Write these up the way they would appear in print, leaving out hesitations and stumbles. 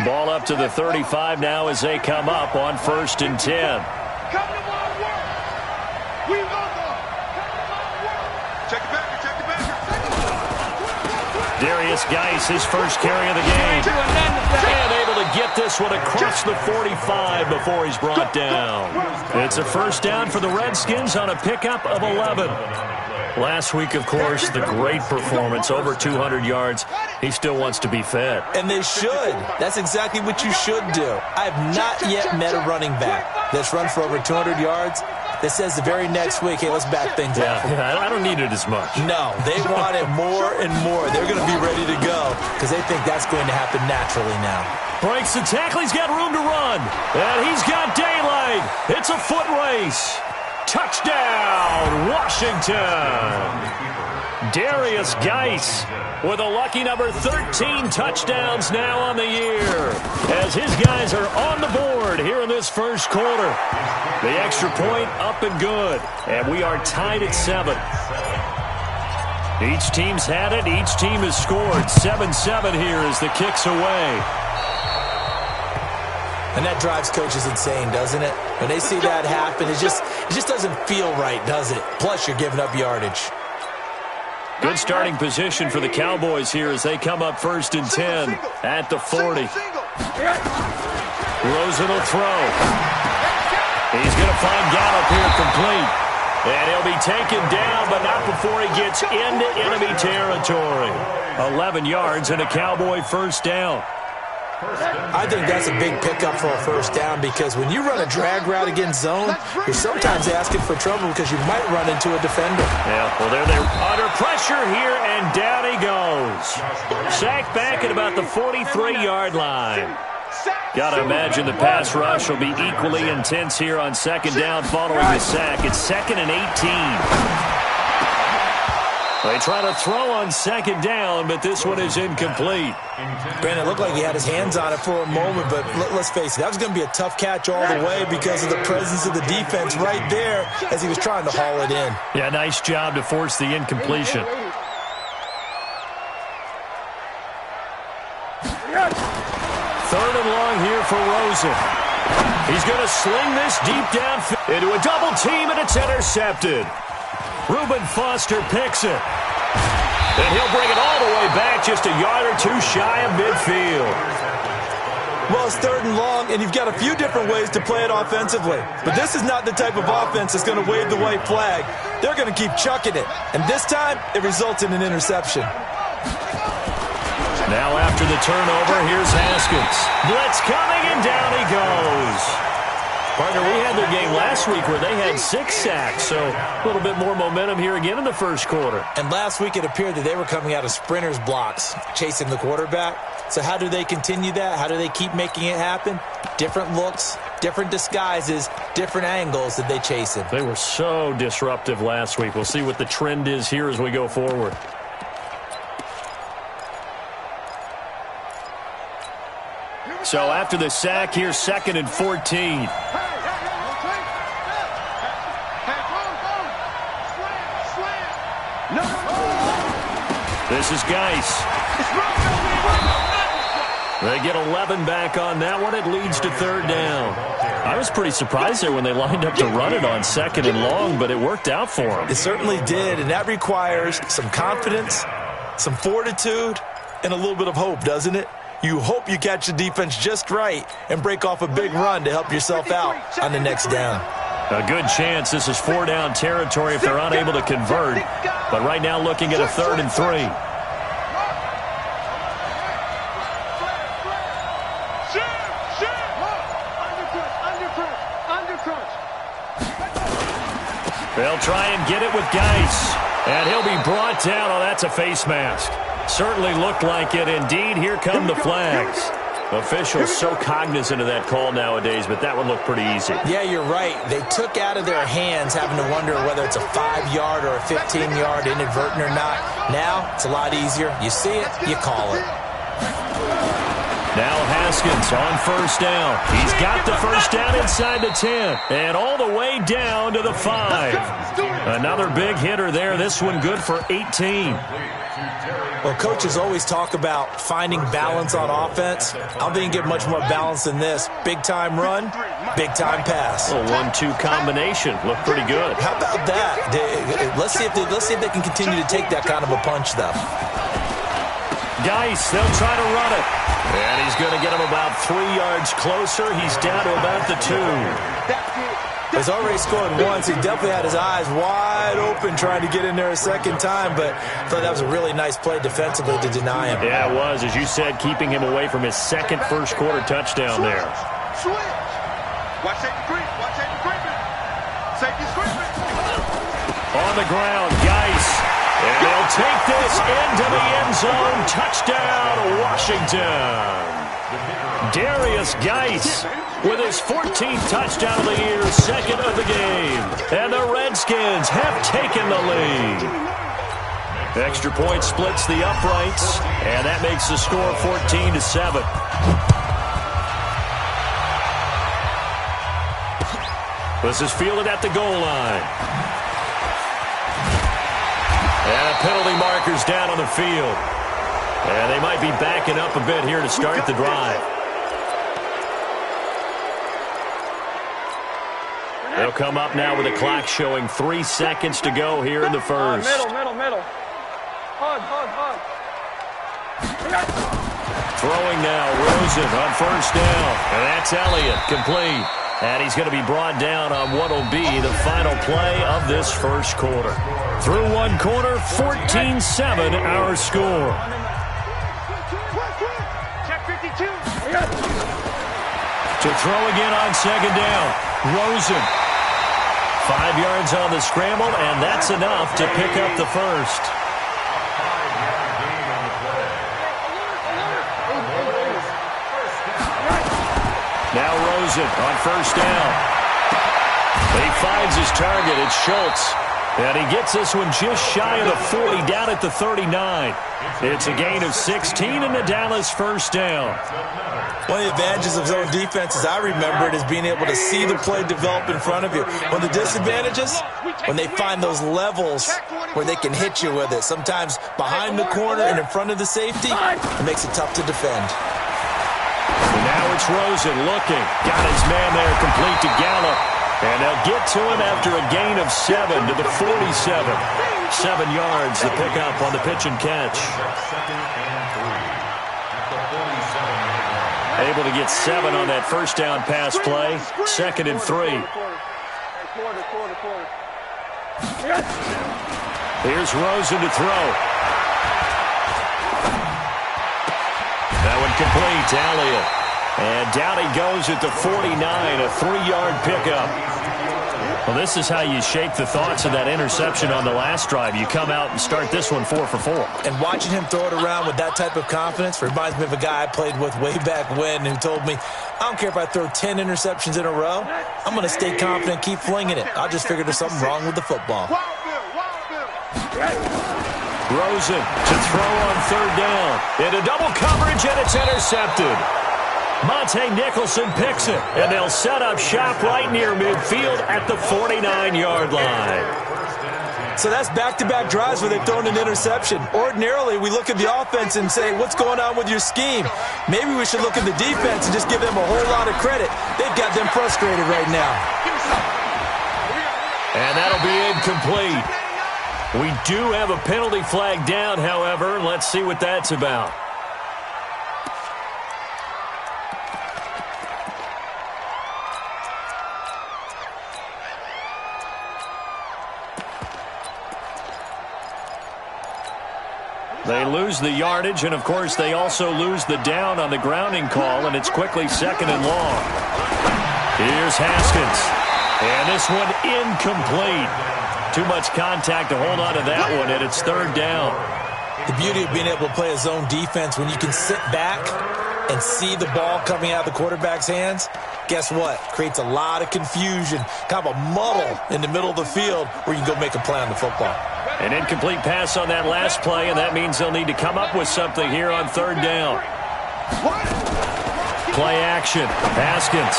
Ball up to the 35 now as they come up on 1st and 10. Darius Geis, his first carry of the game. And able to get this one across the 45 before he's brought down. It's a first down for the Redskins on a pickup of 11. Last week, of course, the great performance, over 200 yards. He still wants to be fed. And they should. That's exactly what you should do. I have not yet met a running back that's run for over 200 yards that says the very next week, hey, let's back things up. Yeah, I don't need it as much. No, they want it more and more. They're going to be ready to go because they think that's going to happen naturally now. Breaks the tackle. He's got room to run. And he's got daylight. It's a foot race. Touchdown, Washington. Darius Geis with a lucky number 13 touchdowns now on the year as his guys are on the board here in this first quarter. The extra point up and good, and we are tied at 7. Each team's had it. Each team has scored. 7-7 here as the kick's away. And that drives coaches insane, doesn't it? When they see that happen, it just doesn't feel right, does it? Plus, you're giving up yardage. Good starting position for the Cowboys here as they come up 1st and 10 at the 40. Rosen will throw. He's going to find Gallup here complete. And he'll be taken down, but not before he gets into enemy territory. 11 yards and a Cowboy first down. I think that's a big pickup for a first down because when you run a drag route against zone, you're sometimes asking for trouble because you might run into a defender. Yeah, well, they're under pressure here, and down he goes. Sacked back at about the 43-yard line. Got to imagine the pass rush will be equally intense here on 2nd down following the sack. It's 2nd and 18. They try to throw on 2nd down, but this one is incomplete. Brandon, it looked like he had his hands on it for a moment, but let's face it, that was going to be a tough catch all the way because of the presence of the defense right there as he was trying to haul it in. Yeah, nice job to force the incompletion. 3rd and long here for Rosen. He's going to sling this deep down into a double team, and it's intercepted. Reuben Foster picks it. And he'll bring it all the way back just a yard or two shy of midfield. Well, it's 3rd and long, and you've got a few different ways to play it offensively. But this is not the type of offense that's going to wave the white flag. They're going to keep chucking it. And this time, it results in an interception. Now after the turnover, here's Haskins. Blitz coming, and down he goes. Partner, we had their game last week where they had 6 sacks, so a little bit more momentum here again in the first quarter. And last week it appeared that they were coming out of sprinters blocks, chasing the quarterback. So how do they continue that? How do they keep making it happen? Different looks, different disguises, different angles that they chase it. They were so disruptive last week. We'll see what the trend is here as we go forward. So after the sack, here's 2nd and 14. This is Geis. They get 11 back on that one. It leads to 3rd down. I was pretty surprised there when they lined up to run it on 2nd and long, but it worked out for them. It certainly did, and that requires some confidence, some fortitude, and a little bit of hope, doesn't it? You hope you catch the defense just right and break off a big run to help yourself out on the next down. A good chance this is 4-down territory if they're unable to convert. But right now looking at a 3rd and 3. They'll try and get it with Geis. And he'll be brought down. Oh, that's a face mask. Certainly looked like it. Indeed, here come the flags. Officials so cognizant of that call nowadays, but that would look pretty easy. Yeah, you're right. They took out of their hands having to wonder whether it's a 5-yard or a 15-yard inadvertent or not. Now, it's a lot easier. You see it, you call it. Now Haskins Haskins on first down. He's got the first down inside the 10 and all the way down to the 5. Another big hitter there. This one good for 18. Well, coaches always talk about finding balance on offense. I don't think you get much more balance than this. Big-time run, big-time pass. A 1-2 combination. Looked pretty good. How about that? Let's see if they can continue to take that kind of a punch, though. Geis, they'll try to run it. And he's going to get him about 3 yards closer. He's down to about the 2. He's already scored once. He definitely had his eyes wide open trying to get in there a second time, but I thought that was a really nice play defensively to deny him. Yeah, it was. As you said, keeping him away from his second first-quarter touchdown there. Watch safety creep. Watch safety creeping. Safety's creeping. On the ground, Geis. And they'll take this into the end zone. Touchdown, Washington. Darius Geis with his 14th touchdown of the year, second of the game. And the Redskins have taken the lead. Extra point splits the uprights, and that makes the score 14-7. This is fielded at the goal line. And a penalty marker's down on the field. And they might be backing up a bit here to start the drive. They'll come up now with a clock showing 3 seconds to go here in the first. Middle. Hug. Throwing now, Rosen on first down. And that's Elliott, complete. And he's going to be brought down on what will be the final play of this first quarter. Through one quarter, 14-7 our score. Check 52. To throw again on second down, Rosen. 5 yards on the scramble, and that's enough to pick up the first. Now Rosen on first down. He finds his target. It's Schultz. And he gets this one just shy of the 40, down at the 39. It's a gain of 16 in the Dallas first down. One of the advantages of zone defense, as I remember it, is being able to see the play develop in front of you. One of the disadvantages, when they find those levels where they can hit you with it. Sometimes behind the corner and in front of the safety, it makes it tough to defend. And now it's Rosen looking. Got his man there, complete to Gallup. And they'll get to him after a gain of 7 to the 47. 7 yards to pick up on the pitch and catch. Able to get 7 on that first down pass play. 2nd and 3. Here's Rosen to throw. That one complete to Elliott. And down he goes at the 49, a 3-yard pickup. Well, this is how you shake the thoughts of that interception on the last drive. You come out and start this one 4 for 4. And watching him throw it around with that type of confidence reminds me of a guy I played with way back when who told me, I don't care if I throw 10 interceptions in a row. I'm going to stay confident, keep flinging it. I just figured there's something wrong with the football. Rosen to throw on third down. Into double coverage, and it's intercepted. Monte Nicholson picks it, and they'll set up shop right near midfield at the 49-yard line. So that's back-to-back drives where they've thrown an interception. Ordinarily, we look at the offense and say, what's going on with your scheme? Maybe we should look at the defense and just give them a whole lot of credit. They've got them frustrated right now. And that'll be incomplete. We do have a penalty flag down, however. Let's see what that's about. They lose the yardage, and, of course, they also lose the down on the grounding call, and it's quickly 2nd and long. Here's Haskins. And this one incomplete. Too much contact to hold on to that one, and it's 3rd down. The beauty of being able to play a zone defense, when you can sit back and see the ball coming out of the quarterback's hands, guess what? Creates a lot of confusion, kind of a muddle in the middle of the field where you can go make a play on the football. An incomplete pass on that last play, and that means they'll need to come up with something here on 3rd down. play action. Haskins.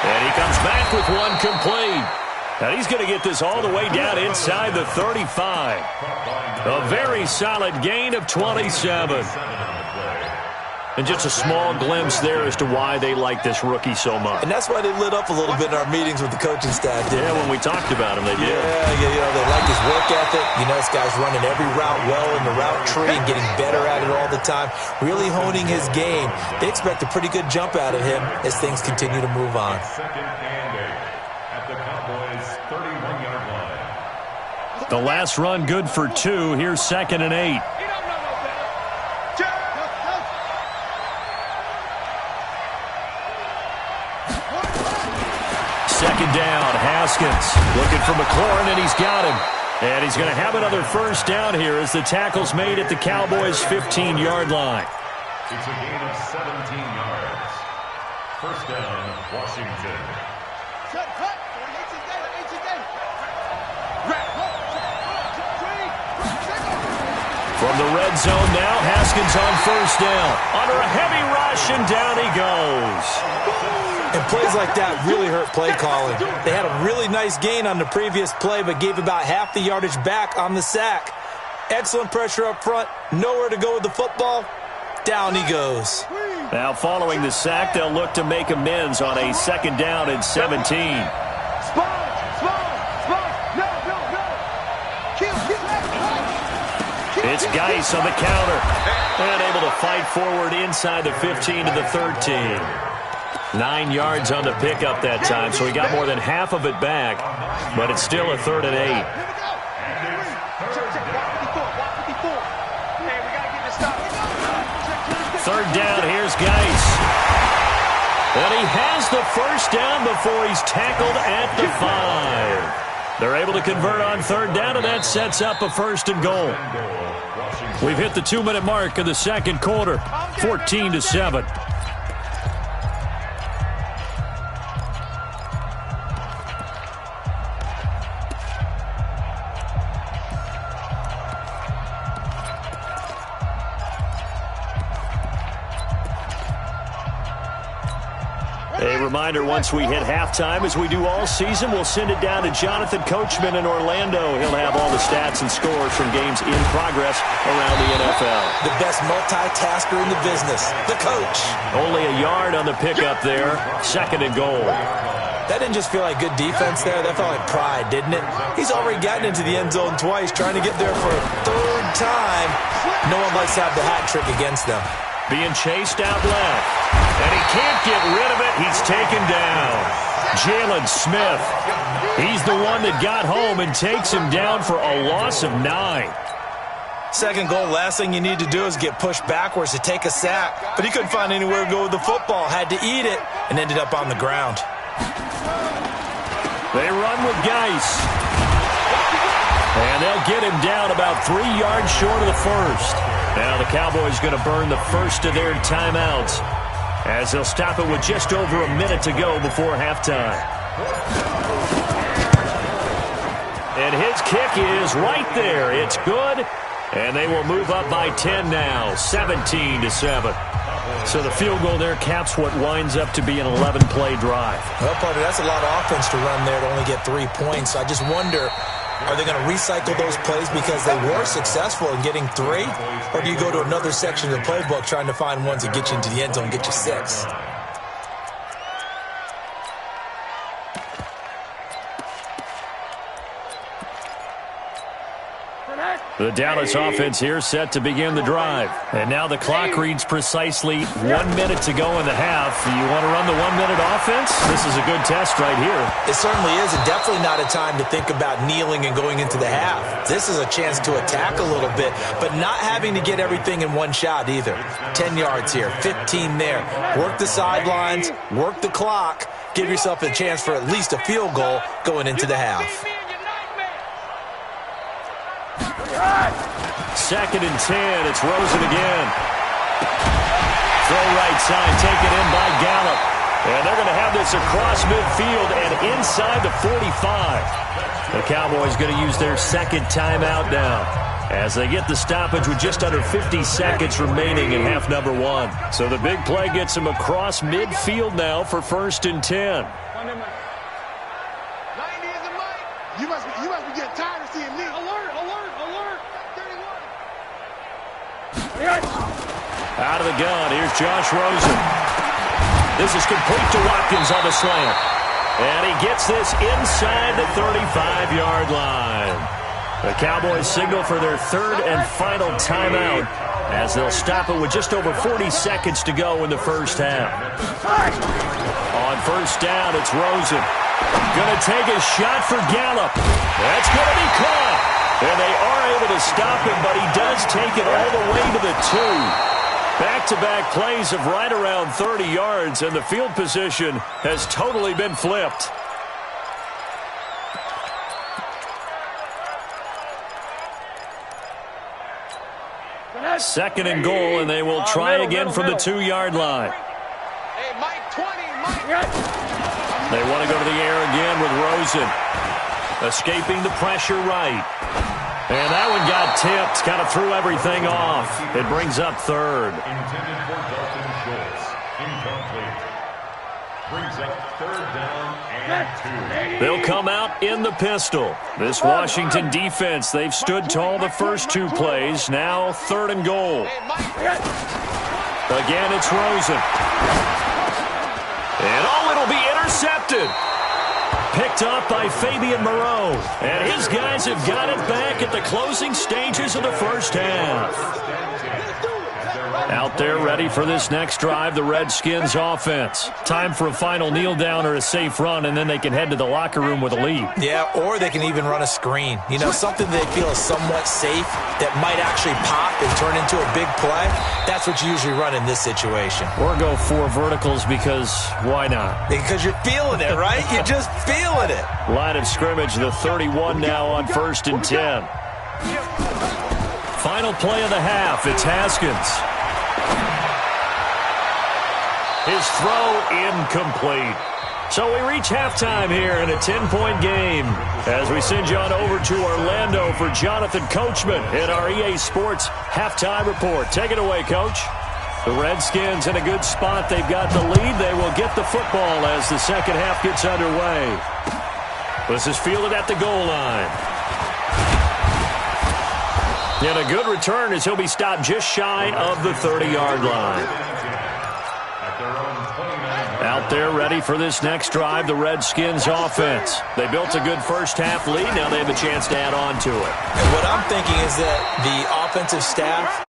And he comes back with one complete. And he's going to get this all the way down inside the 35. A very solid gain of 27. And just a small glimpse there as to why they like this rookie so much. And that's why they lit up a little bit in our meetings with the coaching staff, didn't they? When we talked about him, they did. Yeah, they like his work ethic. This guy's running every route well in the route tree and getting better at it all the time, really honing his game. They expect a pretty good jump out of him as things continue to move on. The last run good for 2. Here's 2nd and 8. Second down, Haskins looking for McLaurin, and he's got him. And he's going to have another first down here as the tackle's made at the Cowboys' 15-yard line. It's a gain of 17 yards. First down, Washington. From the red zone now, Haskins on first down. Under a heavy rush, and down he goes. And plays like that really hurt play calling. They had a really nice gain on the previous play, but gave about half the yardage back on the sack. Excellent pressure up front. Nowhere to go with the football. Down he goes. Now following the sack, they'll look to make amends on a 2nd down and 17. It's Geis on the counter. And able to fight forward inside the 15 to the 13. 9 yards on the pickup that time, so he got more than half of it back. But it's still a 3rd and 8. Third down, here's Geis. And he has the first down before he's tackled at the 5. They're able to convert on 3rd down, and that sets up a 1st and goal. We've hit the 2-minute mark of the 2nd quarter, 14-7. A reminder, once we hit halftime, as we do all season, we'll send it down to Jonathan Coachman in Orlando. He'll have all the stats and scores from games in progress around the NFL. The best multitasker in the business, the coach. Only a yard on the pickup there, 2nd and goal. That didn't just feel like good defense there. That felt like pride, didn't it? He's already gotten into the end zone twice, trying to get there for a 3rd time. No one likes to have the hat trick against them. Being chased out left. And he can't get rid of it. He's taken down. Jalen Smith. He's the one that got home and takes him down for a loss of 9. 2nd goal, last thing you need to do is get pushed backwards to take a sack. But he couldn't find anywhere to go with the football. Had to eat it and ended up on the ground. They run with Geis. And they'll get him down about 3 yards short of the 1st. Now the Cowboys going to burn the first of their timeouts, as they'll stop it with just over a minute to go before halftime. And his kick is right there. It's good. And they will move up by 10 now, 17-7. So the field goal there caps what winds up to be an 11-play drive. Well, partner, that's a lot of offense to run there to only get 3 points. I just wonder, are they going to recycle those plays because they were successful in getting 3? Or do you go to another section of the playbook trying to find ones that get you into the end zone and get you 6? The Dallas offense here set to begin the drive. And now the clock reads precisely 1 minute to go in the half. You want to run the 1-minute offense? This is a good test right here. It certainly is, and definitely not a time to think about kneeling and going into the half. This is a chance to attack a little bit, but not having to get everything in one shot either. 10 yards here, 15 there. Work the sidelines, work the clock, give yourself a chance for at least a field goal going into the half. 2nd and 10. It's Rosen again. Throw right side, taken in by Gallup. And they're going to have this across midfield and inside the 45. The Cowboys going to use their 2nd timeout now. as they get the stoppage with just under 50 seconds remaining in half number one. So the big play gets him across midfield now for 1st and 10. 90 is the mic. You must be getting tired of seeing me. Alert, alert, alert. 31. Out of the gun, here's Josh Rosen. This is complete to Watkins on the slant. And he gets this inside the 35-yard line. The Cowboys signal for their 3rd and final timeout as they'll stop it with just over 40 seconds to go in the first half. On 1st down, it's Rosen. Going to take a shot for Gallup. That's going to be caught. And they are able to stop him, but he does take it all the way to the 2. Back-to-back plays of right around 30 yards, and the field position has totally been flipped. Second and goal, and they will try again from the 2-yard line. Hey, Mike 20, Mike. They want to go to the air again with Rosen. Escaping the pressure right. And that one got tipped, kind of threw everything off. It brings up 3rd. Intended for Dalton Schultz. Incomplete. Brings up 3rd down and 2. They'll come out in the pistol. This Washington defense, they've stood tall the first 2 plays. Now 3rd and goal. Again, it's Rosen. And it'll be intercepted. Picked up by Fabian Moreau. And his guys have got it back at the closing stages of the first half. Out there ready for this next drive, the Redskins offense. Time for a final kneel down or a safe run, and then they can head to the locker room with a lead. Yeah, or they can even run a screen. You know, something they feel is somewhat safe that might actually pop and turn into a big play. That's what you usually run in this situation. Or go 4 verticals because why not? Because you're feeling it, right? You're just feeling it. Line of scrimmage, the 31 now on 1st and 10. Final play of the half, it's Haskins. His throw incomplete. So we reach halftime here in a 10-point game as we send you on over to Orlando for Jonathan Coachman in our EA Sports Halftime Report. Take it away, Coach. The Redskins in a good spot. They've got the lead. They will get the football as the second half gets underway. This is fielded at the goal line. And a good return as he'll be stopped just shy of the 30-yard line. Out there ready for this next drive, the Redskins offense. They built a good first half lead. Now they have a chance to add on to it. And what I'm thinking is that the offensive staff